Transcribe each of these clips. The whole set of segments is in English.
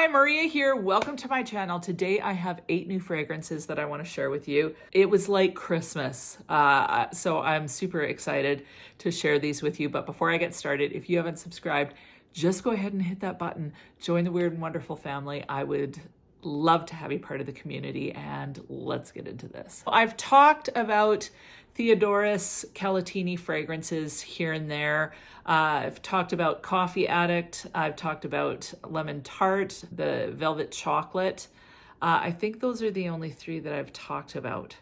Hi, Maria here. Welcome to my channel. Today I have 8 new fragrances that I want to share with you. It was like Christmas, so I'm super excited to share these with you. But before I get started, if you haven't subscribed, just go ahead and hit that button. Join the Weird and Wonderful family. I would love to have you part of the community, and let's get into this. I've talked about Theodoros Calatini fragrances here and there. I've talked about Coffee Addict. I've talked about Lemon Tart, the Velvet Chocolate. I think those are the only 3 that I've talked about.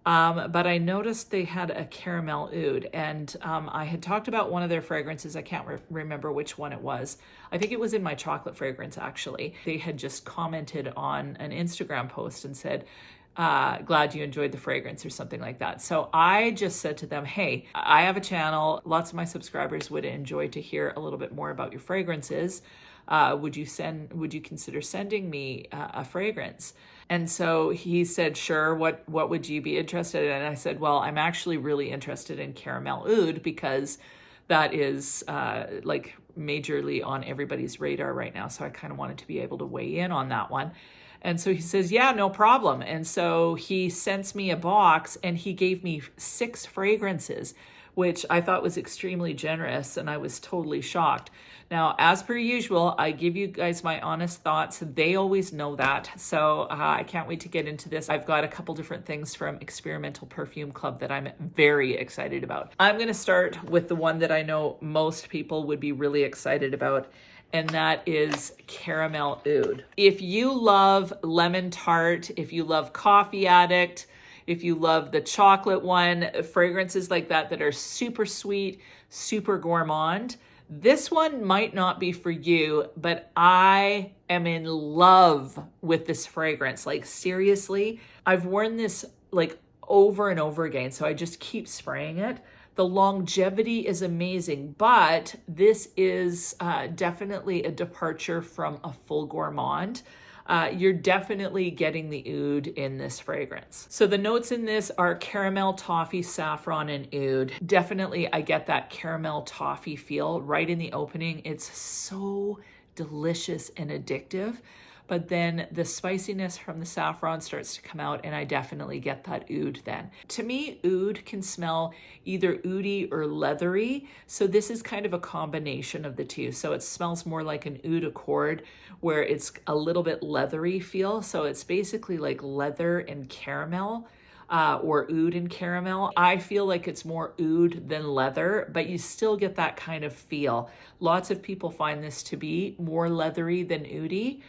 But I noticed they had a caramel oud, and I had talked about one of their fragrances. I can't remember which one it was. I think it was in my chocolate fragrance, actually. They had just commented on an Instagram post and said, glad you enjoyed the fragrance or something like that. So I just said to them, hey, I have a channel. Lots of my subscribers would enjoy to hear a little bit more about your fragrances. Would you consider sending me a fragrance? And so he said, sure, what would you be interested in? And I said, well, I'm actually really interested in caramel oud because that is like majorly on everybody's radar right now. So I kind of wanted to be able to weigh in on that one. And so he says, yeah, no problem. And so he sends me a box and he gave me 6 fragrances, which I thought was extremely generous, and I was totally shocked. Now, as per usual, I give you guys my honest thoughts. They always know that. So I can't wait to get into this. I've got a couple different things from Experimental Perfume Club that I'm very excited about. I'm going to start with the one that I know most people would be really excited about, and that is Caramel Oud. If you love Lemon Tart, if you love Coffee Addict, if you love the chocolate one, fragrances like that are super sweet, super gourmand, this one might not be for you, but I am in love with this fragrance. Like, seriously, I've worn this like over and over again, so I just keep spraying it. The longevity is amazing, but this is definitely a departure from a full gourmand. You're definitely getting the oud in this fragrance. So the notes in this are caramel, toffee, saffron, and oud. Definitely, I get that caramel toffee feel right in the opening. It's so delicious and addictive. But then the spiciness from the saffron starts to come out, and I definitely get that oud then. To me, oud can smell either oudy or leathery. So this is kind of a combination of the two. So it smells more like an oud accord, where it's a little bit leathery feel. So it's basically like leather and caramel. Or oud and caramel. I feel like it's more oud than leather, but you still get that kind of feel. Lots of people find this to be more leathery than oudy.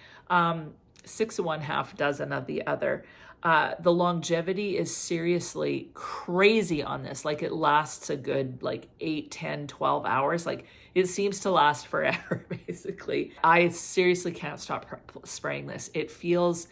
6 of one, half dozen of the other. The longevity is seriously crazy on this. Like, it lasts a good like 8, 10, 12 hours. Like, it seems to last forever, basically. I seriously can't stop spraying this. It feels,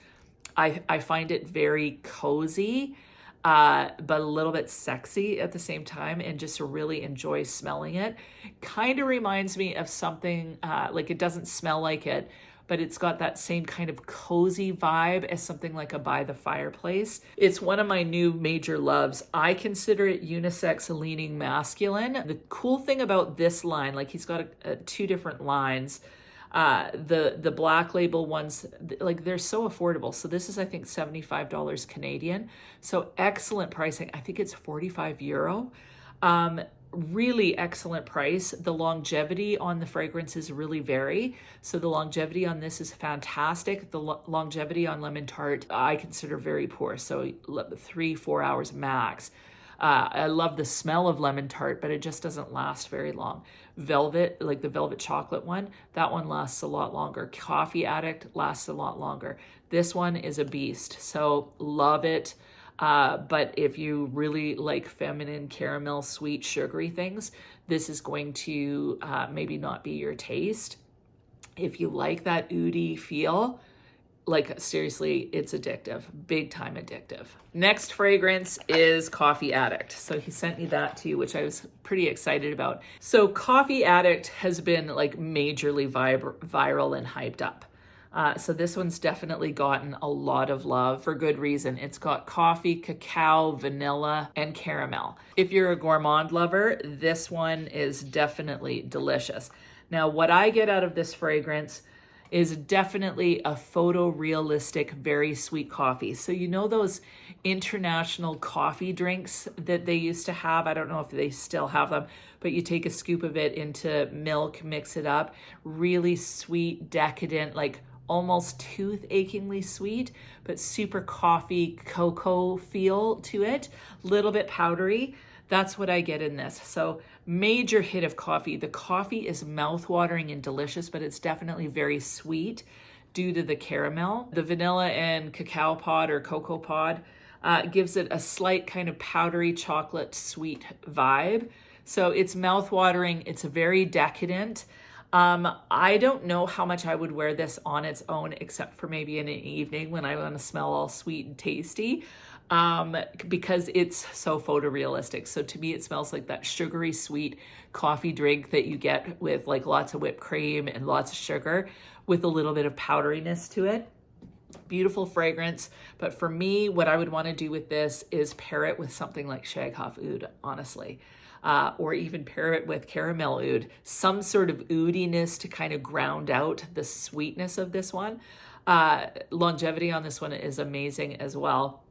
I find it very cozy, but a little bit sexy at the same time, and just really enjoy smelling it. Kind of reminds me of something, like, it doesn't smell like it, but it's got that same kind of cozy vibe as something like a By the Fireplace. It's one of my new major loves. I consider it unisex leaning masculine. The cool thing about this line, like, he's got 2 different lines. The black label ones, like, they're so affordable. So this is, I think, $75 Canadian. So excellent pricing. I think it's €45. Really excellent price. The longevity on the fragrances really vary. So the longevity on this is fantastic. The longevity on Lemon Tart, I consider very poor. So 3-4 hours max. I love the smell of Lemon Tart, but it just doesn't last very long. Velvet, like the Velvet Chocolate one, that one lasts a lot longer. Coffee Addict lasts a lot longer. This one is a beast. So love it. But if you really like feminine, caramel, sweet, sugary things, this is going to maybe not be your taste. If you like that oudy feel, like, seriously, it's addictive, big time addictive. Next fragrance is Coffee Addict. So he sent me that too, which I was pretty excited about. So Coffee Addict has been like majorly viral and hyped up. So this one's definitely gotten a lot of love for good reason. It's got coffee, cacao, vanilla, and caramel. If you're a gourmand lover, this one is definitely delicious. Now, what I get out of this fragrance is definitely a photorealistic, very sweet coffee. So you know those international coffee drinks that they used to have? I don't know if they still have them, but you take a scoop of it into milk, mix it up, really sweet, decadent, like almost tooth-achingly sweet, but super coffee cocoa feel to it, little bit powdery. That's what I get in this. So major hit of coffee. The coffee is mouth-watering and delicious, but it's definitely very sweet due to the caramel. The vanilla and cacao pod or cocoa pod gives it a slight kind of powdery chocolate sweet vibe. So it's mouth-watering. It's very decadent. I don't know how much I would wear this on its own, except for maybe in an evening when I want to smell all sweet and tasty, because it's so photorealistic. So to me, it smells like that sugary sweet coffee drink that you get with like lots of whipped cream and lots of sugar with a little bit of powderiness to it. Beautiful fragrance. But for me, what I would want to do with this is pair it with something like Shaghoff Oud, honestly. Or even pair it with caramel oud, some sort of oudiness to kind of ground out the sweetness of this one. Longevity on this one is amazing as well,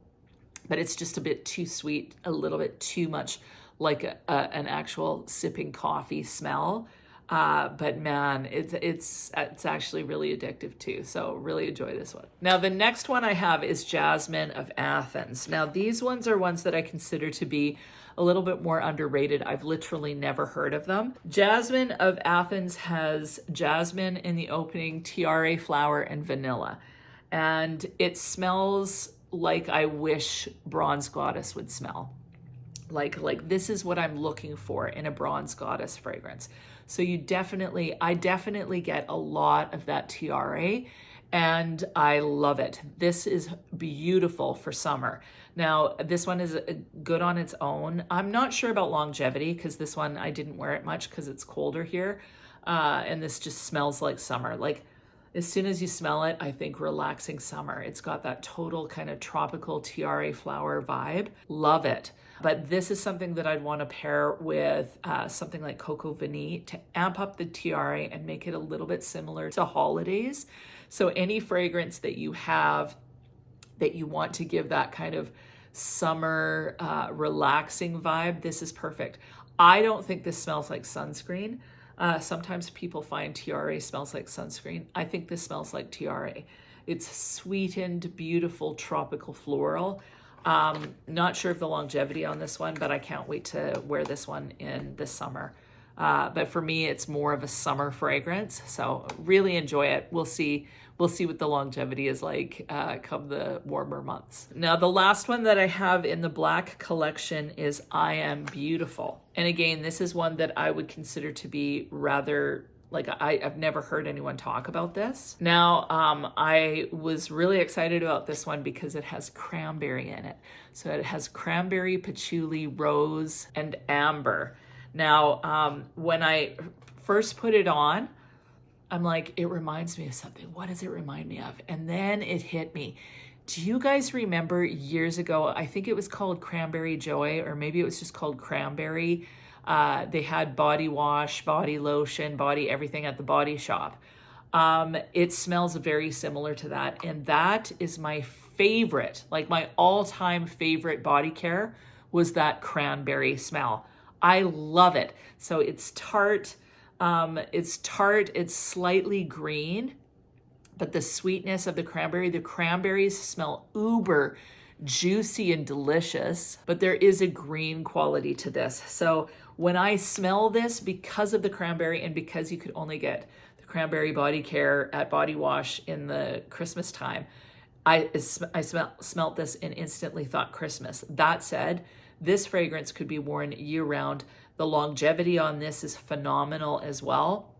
but it's just a bit too sweet, a little bit too much like an actual sipping coffee smell. But man, it's actually really addictive too. So really enjoy this one. Now, the next one I have is Jasmine of Athens. Now, these ones are ones that I consider to be a little bit more underrated. I've literally never heard of them. Jasmine of Athens has jasmine in the opening, tiare flower, and vanilla. And it smells like I wish Bronze Goddess would smell. Like this is what I'm looking for in a Bronze Goddess fragrance. So I definitely get a lot of that tiare, and I love it. This is beautiful for summer. Now, this one is good on its own. I'm not sure about longevity because this one, I didn't wear it much because it's colder here. And this just smells like summer. Like as soon as you smell it, I think relaxing summer. It's got that total kind of tropical tiare flower vibe. Love it. But this is something that I'd want to pair with something like Coco Vanille to amp up the tiare and make it a little bit similar to holidays. So any fragrance that you have that you want to give that kind of summer relaxing vibe, this is perfect. I don't think this smells like sunscreen. Sometimes people find tiare smells like sunscreen. I think this smells like tiare. It's sweetened, beautiful, tropical floral. Not sure of the longevity on this one, but I can't wait to wear this one in the summer. But for me, it's more of a summer fragrance. So really enjoy it. We'll see what the longevity is like come the warmer months. Now, the last one that I have in the black collection is I Am Beautiful. And again, this is one that I would consider to be rather, like I've never heard anyone talk about this. Now, I was really excited about this one because it has cranberry in it. So it has cranberry, patchouli, rose, and amber. Now, when I first put it on, I'm like, it reminds me of something. What does it remind me of? And then it hit me. Do you guys remember years ago, I think it was called Cranberry Joy, or maybe it was just called Cranberry. They had body wash, body lotion, body everything at the Body Shop. It smells very similar to that. And that is my favorite, like my all-time favorite body care was that cranberry smell. I love it. So it's tart. It's slightly green, but the sweetness of the cranberries smell uber juicy and delicious, but there is a green quality to this. So when I smell this, because of the cranberry and because you could only get the cranberry body care at Body Wash in the Christmas time, I smelt this and instantly thought Christmas. That said, this fragrance could be worn year round. The longevity on this is phenomenal as well.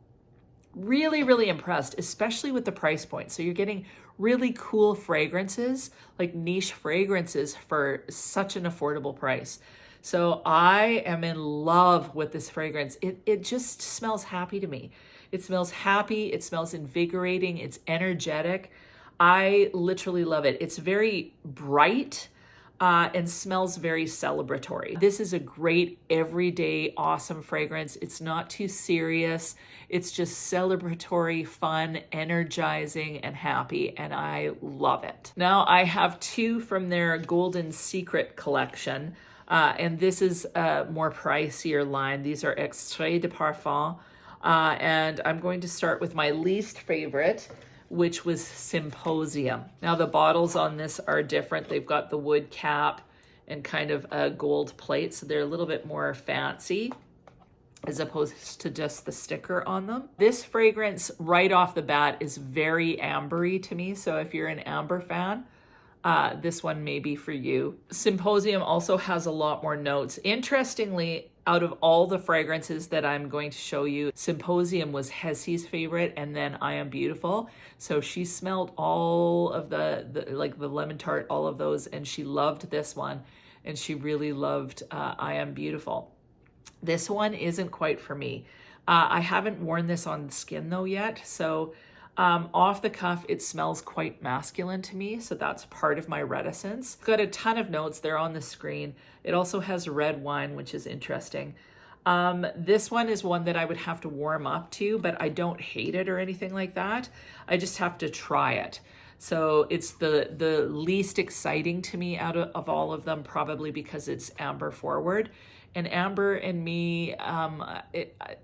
Really, really impressed, especially with the price point. So you're getting really cool fragrances, like niche fragrances for such an affordable price. So I am in love with this fragrance. It just smells happy to me. It smells happy. It smells invigorating. It's energetic. I literally love it. It's very bright. and smells very celebratory. This is a great everyday awesome fragrance. It's not too serious. It's just celebratory, fun, energizing, and happy, and I love it. Now I have two from their Golden Secret collection, and this is a more pricier line. These are Extraits de Parfum, and I'm going to start with my least favorite, which was Symposium. Now the bottles on this are different. They've got the wood cap and kind of a gold plate, so they're a little bit more fancy as opposed to just the sticker on them. This fragrance right off the bat is very ambery to me, so if you're an amber fan, this one may be for you. Symposium also has a lot more notes. Interestingly, out of all the fragrances that I'm going to show you, Symposium was Hesse's favorite, and then I Am Beautiful. So she smelled all of the like the lemon tart, all of those, and she loved this one, and she really loved I Am Beautiful. This one isn't quite for me. I haven't worn this on skin though yet, so off the cuff, it smells quite masculine to me, so that's part of my reticence. Got a ton of notes there on the screen. It also has red wine, which is interesting. This one is one that I would have to warm up to, but I don't hate it or anything like that. I just have to try it. So it's the least exciting to me out of all of them, probably because it's amber forward. And amber and me,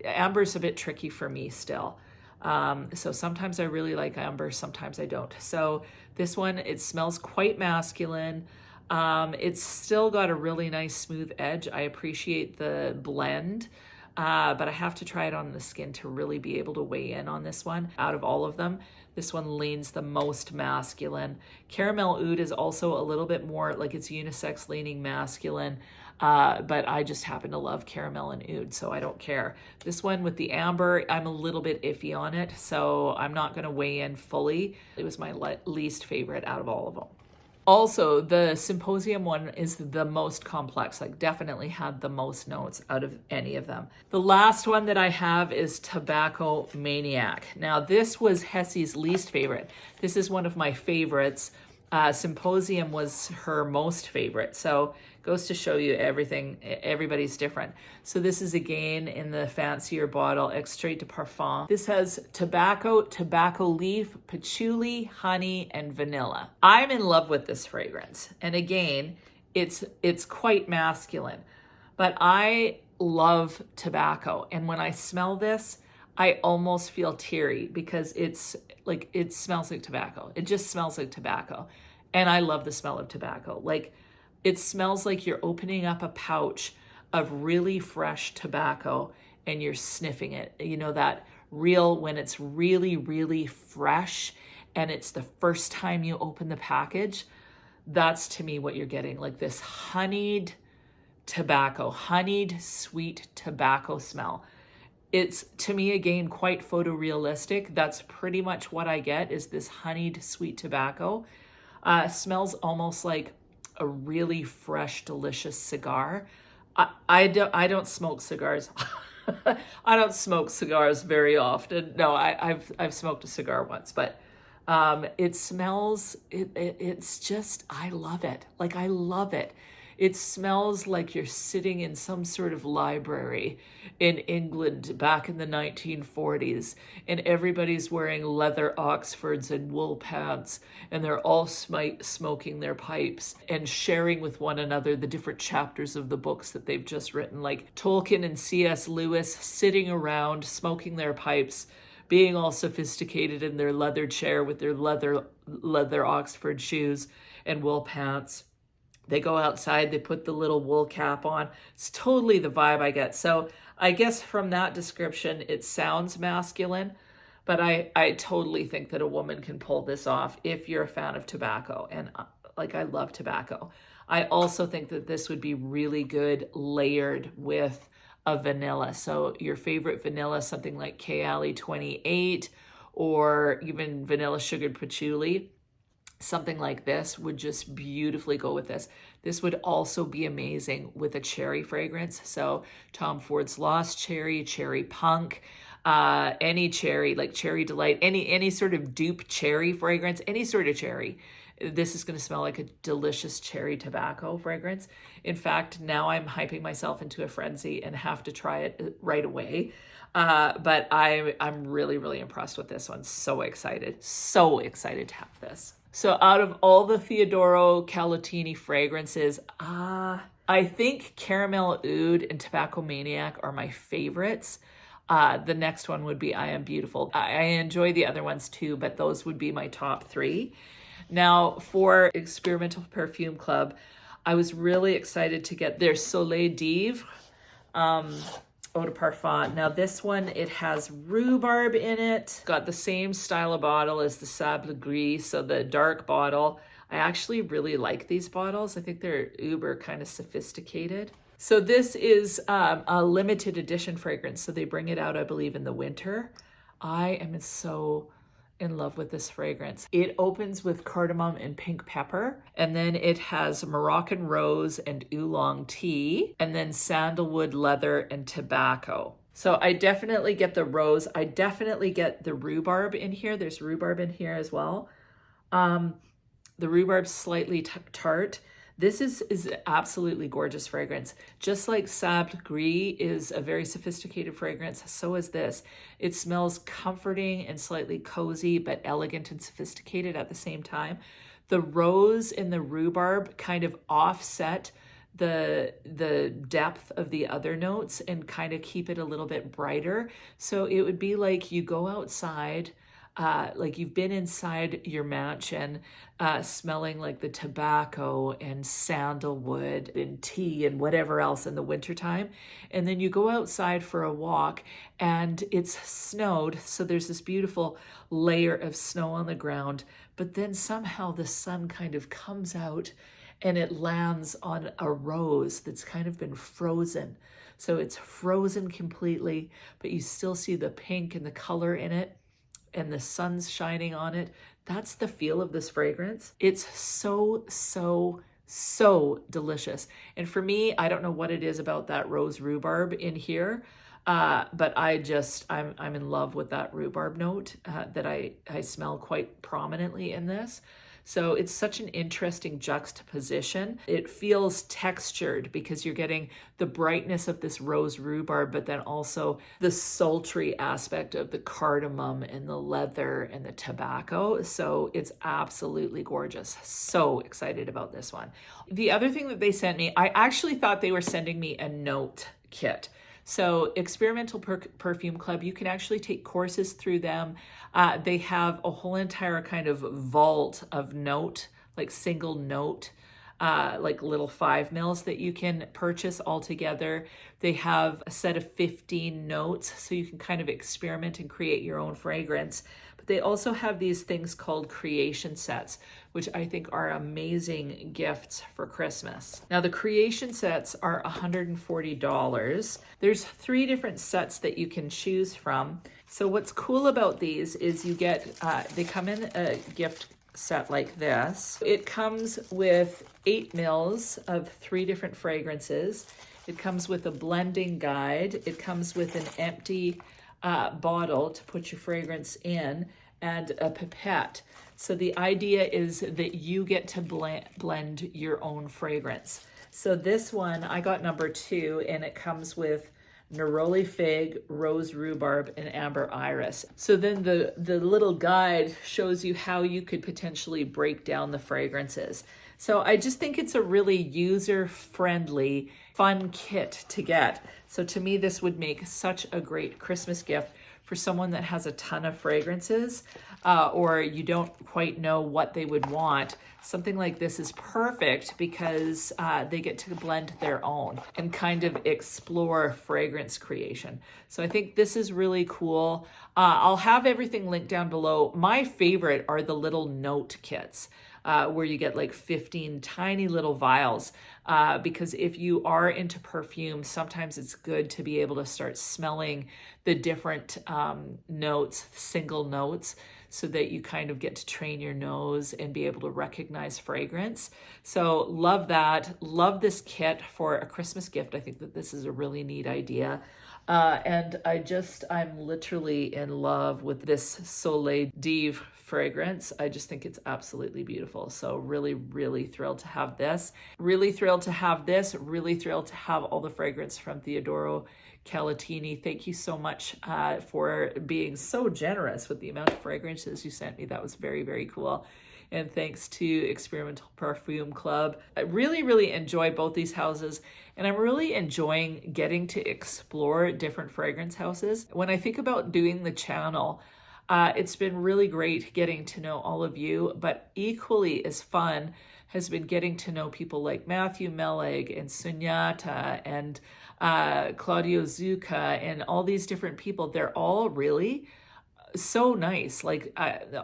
amber's a bit tricky for me still. So sometimes I really like amber, sometimes I don't. So this one, it smells quite masculine. It's still got a really nice smooth edge. I appreciate the blend, but I have to try it on the skin to really be able to weigh in on this one. Out of all of them, this one leans the most masculine. Caramel Oud is also a little bit more like it's unisex leaning masculine. But I just happen to love caramel and oud, so I don't care. This one with the amber, I'm a little bit iffy on it, so I'm not going to weigh in fully. It was my least favorite out of all of them. Also, the Symposium one is the most complex, like definitely had the most notes out of any of them. The last one that I have is Tobacco Maniac. Now, this was Hesse's least favorite. This is one of my favorites. Symposium was her most favorite, so goes to show you everybody's different. So this is again in the fancier bottle, Extrait de Parfum. This has tobacco, tobacco leaf, patchouli, honey, and vanilla. I'm in love with this fragrance, and again, it's quite masculine, but I love tobacco, and when I smell this, I almost feel teary because it's like, it smells like tobacco. It just smells like tobacco. And I love the smell of tobacco. Like, it smells like you're opening up a pouch of really fresh tobacco and you're sniffing it. You know, that real, when it's really, really fresh and it's the first time you open the package, that's to me what you're getting. Like this honeyed tobacco, honeyed sweet tobacco smell. It's, to me, again, quite photorealistic. That's pretty much what I get, is this honeyed sweet tobacco. Smells almost like a really fresh, delicious cigar. I don't smoke cigars. I don't smoke cigars very often. No, I've smoked a cigar once, but it smells, it's just, I love it. Like, I love it. It smells like you're sitting in some sort of library in England back in the 1940s, and everybody's wearing leather Oxfords and wool pants, and they're all smoking their pipes and sharing with one another the different chapters of the books that they've just written, like Tolkien and C.S. Lewis sitting around smoking their pipes, being all sophisticated in their leather chair with their leather Oxford shoes and wool pants. They go outside, they put the little wool cap on. It's totally the vibe I get. So I guess from that description, it sounds masculine, but I totally think that a woman can pull this off if you're a fan of tobacco. And like, I love tobacco. I also think that this would be really good layered with a vanilla. So your favorite vanilla, something like Kayali 28, or even vanilla sugared patchouli. Something like this would just beautifully go with this. This would also be amazing with a cherry fragrance. So Tom Ford's Lost Cherry, Cherry Punk. any cherry, like Cherry Delight, any sort of dupe cherry fragrance, any sort of cherry. This is going to smell like a delicious cherry tobacco fragrance. In fact, now I'm hyping myself into a frenzy and have to try it right away. But I'm really, really impressed with this one. So excited to have this. So out of all the Theodoro Calatini fragrances, I think Caramel Oud and Tobacco Maniac are my favorites. The next one would be I Am Beautiful. I enjoy the other ones too, but those would be my top three. Now, for Experimental Perfume Club, I was really excited to get their Soleil d'Ivre Eau de Parfum. Now, this one, it has rhubarb in it. Got the same style of bottle as the Sable Gris, so the dark bottle. I actually really like these bottles. I think they're uber kind of sophisticated. So this is a limited edition fragrance, so they bring it out, I believe, in the winter. I am so in love with this fragrance. It opens with cardamom and pink pepper, and then it has Moroccan rose and oolong tea, and then sandalwood, leather, and tobacco. So I definitely get the rose. I definitely get the rhubarb in here. There's rhubarb in here as well. The rhubarb's slightly tart. This is absolutely gorgeous fragrance. Just like Sable Gris is a very sophisticated fragrance, so is this. It smells comforting and slightly cozy, but elegant and sophisticated at the same time. The rose and the rhubarb kind of offset the depth of the other notes and kind of keep it a little bit brighter. So it would be like you go outside, like you've been inside your mansion, smelling like the tobacco and sandalwood and tea and whatever else in the wintertime. And then you go outside for a walk and it's snowed. So there's this beautiful layer of snow on the ground, but then somehow the sun kind of comes out and it lands on a rose that's kind of been frozen. So it's frozen completely, but you still see the pink and the color in it, and the sun's shining on it. That's the feel of this fragrance. It's so delicious. And for me, I don't know what it is about that rose rhubarb in here, but I'm in love with that rhubarb note that I smell quite prominently in this. So it's such an interesting juxtaposition. It feels textured because you're getting the brightness of this rose rhubarb, but then also the sultry aspect of the cardamom and the leather and the tobacco. So it's absolutely gorgeous. So excited about this one. The other thing that they sent me, I actually thought they were sending me a note kit. So Experimental Perfume Club, you can actually take courses through them. They have a whole entire kind of vault of note, like single note, like little 5 mils that you can purchase all together. They have a set of 15 notes, so you can kind of experiment and create your own fragrance. But they also have these things called creation sets, which I think are amazing gifts for Christmas. Now the creation sets are $140. There's 3 different sets that you can choose from. So what's cool about these is you get, they come in a gift set like this. It comes with 8 mils of 3 different fragrances. It comes with a blending guide. It comes with an empty bottle to put your fragrance in and a pipette. So the idea is that you get to blend your own fragrance. So this one, I got number 2, and it comes with neroli fig, rose rhubarb, and amber iris. So then the little guide shows you how you could potentially break down the fragrances. So I just think it's a really user-friendly, fun kit to get. So to me, this would make such a great Christmas gift for someone that has a ton of fragrances, or you don't quite know what they would want. Something like this is perfect because they get to blend their own and kind of explore fragrance creation. So I think this is really cool. I'll have everything linked down below. My favorite are the little note kits, where you get like 15 tiny little vials, because if you are into perfume, sometimes it's good to be able to start smelling the different notes, single notes, so that you kind of get to train your nose and be able to recognize fragrance. So love that. Love this kit for a Christmas gift. I think that this is a really neat idea. And I'm literally in love with this Soleil d'Ivre fragrance. I just think it's absolutely beautiful. So really, really thrilled to have this. Really thrilled to have this. Really thrilled to have all the fragrance from Theodoro Calatini. Thank you so much for being so generous with the amount of fragrances you sent me. That was very, very cool. And thanks to Experimental Perfume Club. I really, really enjoy both these houses, and I'm really enjoying getting to explore different fragrance houses. When I think about doing the channel, it's been really great getting to know all of you, but equally as fun has been getting to know people like Matthew Meleg and Sunyata and Claudio Zucca and all these different people. They're all really so nice. Like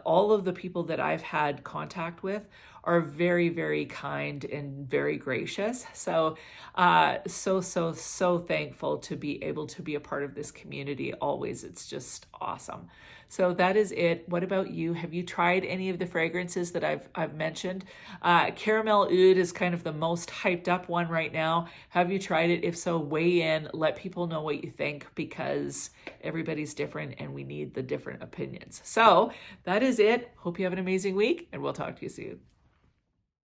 all of the people that I've had contact with are very, very kind and very gracious. So, so thankful to be able to be a part of this community always. It's just awesome. So that is it. What about you? Have you tried any of the fragrances that I've mentioned? Caramel Oud is kind of the most hyped up one right now. Have you tried it? If so, weigh in. Let people know what you think, because everybody's different and we need the different opinions. So that is it. Hope you have an amazing week, and we'll talk to you soon.